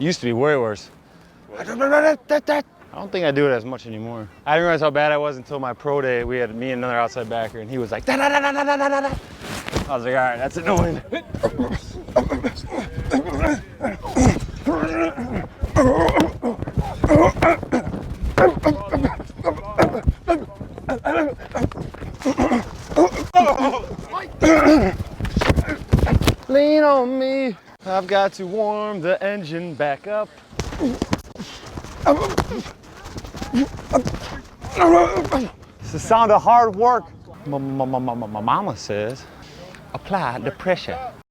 Used to be way worse. I don't think I do it as much anymore. I didn't realize how bad I was until my pro day. We had me and another outside backer, and he was like, da da da da da da da da. I was like, all right, that's annoying. Lean on me. I've got to warm the engine back up. It's the sound of hard work. My mama says, apply the pressure.